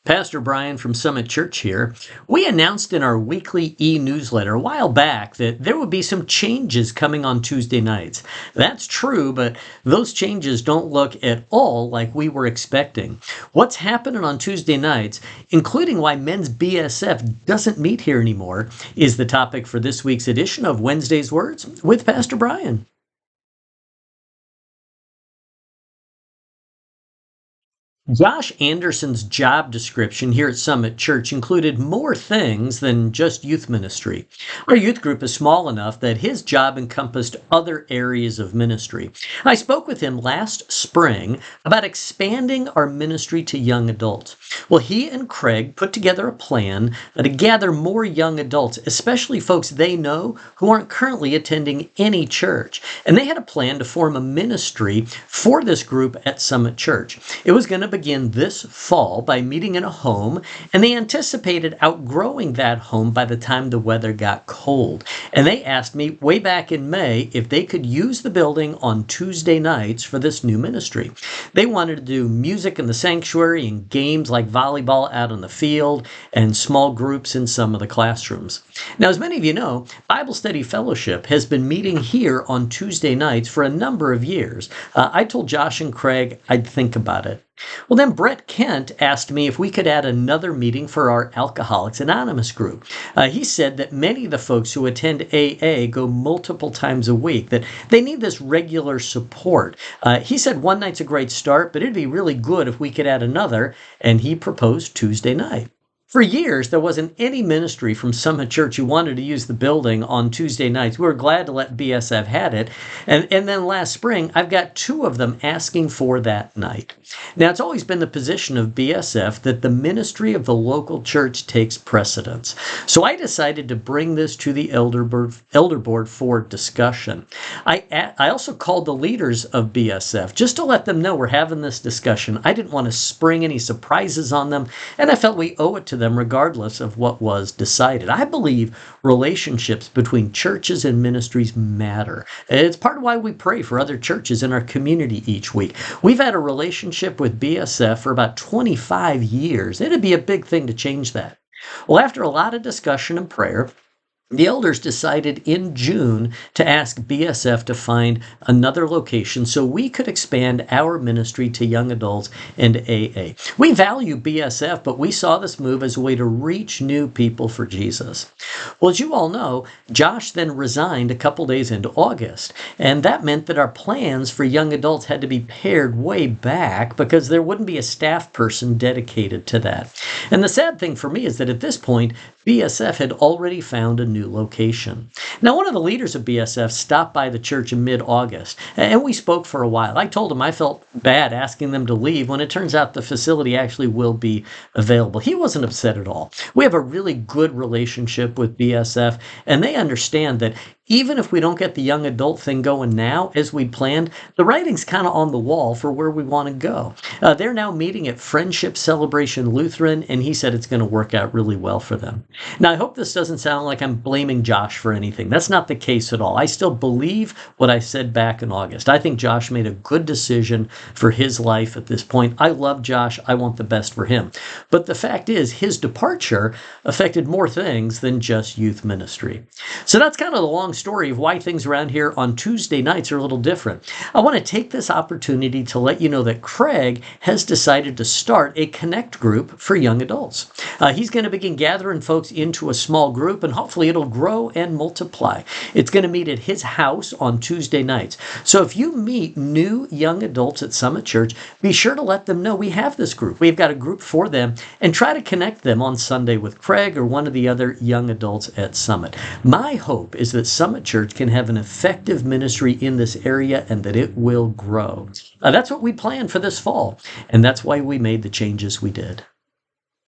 Pastor Brian from Summit Church here. We announced in our weekly e-newsletter a while back that there would be some changes coming on Tuesday nights. That's true, but those changes don't look at all like we were expecting. What's happening on Tuesday nights, including why men's BSF doesn't meet here anymore, is the topic for this week's edition of Wednesday's Words with Pastor Brian. Josh Anderson's job description here at Summit Church included more things than just youth ministry. Our youth group is small enough that his job encompassed other areas of ministry. I spoke with him last spring about expanding our ministry to young adults. Well, he and Craig put together a plan to gather more young adults, especially folks they know who aren't currently attending any church. And they had a plan to form a ministry for this group at Summit Church. It was going to begin this fall by meeting in a home, and they anticipated outgrowing that home by the time the weather got cold. And they asked me way back in May if they could use the building on Tuesday nights for this new ministry. They wanted to do music in the sanctuary and games like volleyball out on the field and small groups in some of the classrooms. Now, as many of you know, Bible Study Fellowship has been meeting here on Tuesday nights for a number of years. I told Josh and Craig I'd think about it. Well, then Brett Kent asked me if we could add another meeting for our Alcoholics Anonymous group. He said that many of the folks who attend AA go multiple times a week, that they need this regular support. He said one night's a great start, but it'd be really good if we could add another, and he proposed Tuesday night. For years, there wasn't any ministry from Summit Church who wanted to use the building on Tuesday nights. We were glad to let BSF had it. And then last spring, I've got two of them asking for that night. Now, it's always been the position of BSF that the ministry of the local church takes precedence. So I decided to bring this to the elder board for discussion. I also called the leaders of BSF just to let them know we're having this discussion. I didn't want to spring any surprises on them, and I felt we owe it to them regardless of what was decided. I believe relationships between churches and ministries matter. It's part of why we pray for other churches in our community each week. We've had a relationship with BSF for about 25 years. It'd be a big thing to change that. Well, after a lot of discussion and prayer, the elders decided in June to ask BSF to find another location so we could expand our ministry to young adults and AA. We value BSF, but we saw this move as a way to reach new people for Jesus. Well, as you all know, Josh then resigned a couple days into August, and that meant that our plans for young adults had to be pared way back because there wouldn't be a staff person dedicated to that. And the sad thing for me is that at this point, BSF had already found a new location. Now, one of the leaders of BSF stopped by the church in mid-August, and we spoke for a while. I told him I felt bad asking them to leave when it turns out the facility actually will be available. He wasn't upset at all. We have a really good relationship with BSF, and they understand that even if we don't get the young adult thing going now as we planned, the writing's kind of on the wall for where we want to go. They're now meeting at Friendship Celebration Lutheran, and he said it's going to work out really well for them. Now, I hope this doesn't sound like I'm blaming Josh for anything. That's not the case at all. I still believe what I said back in August. I think Josh made a good decision for his life at this point. I love Josh. I want the best for him. But the fact is, his departure affected more things than just youth ministry. So that's kind of the long story of why things around here on Tuesday nights are a little different. I want to take this opportunity to let you know that Craig has decided to start a Connect group for young adults. He's going to begin gathering folks into a small group, and hopefully it'll grow and multiply. It's going to meet at his house on Tuesday nights. So if you meet new young adults at Summit Church, be sure to let them know we have this group. We've got a group for them, and try to connect them on Sunday with Craig or one of the other young adults at Summit. My hope is that Summit Church can have an effective ministry in this area and that it will grow. That's what we planned for this fall, and that's why we made the changes we did.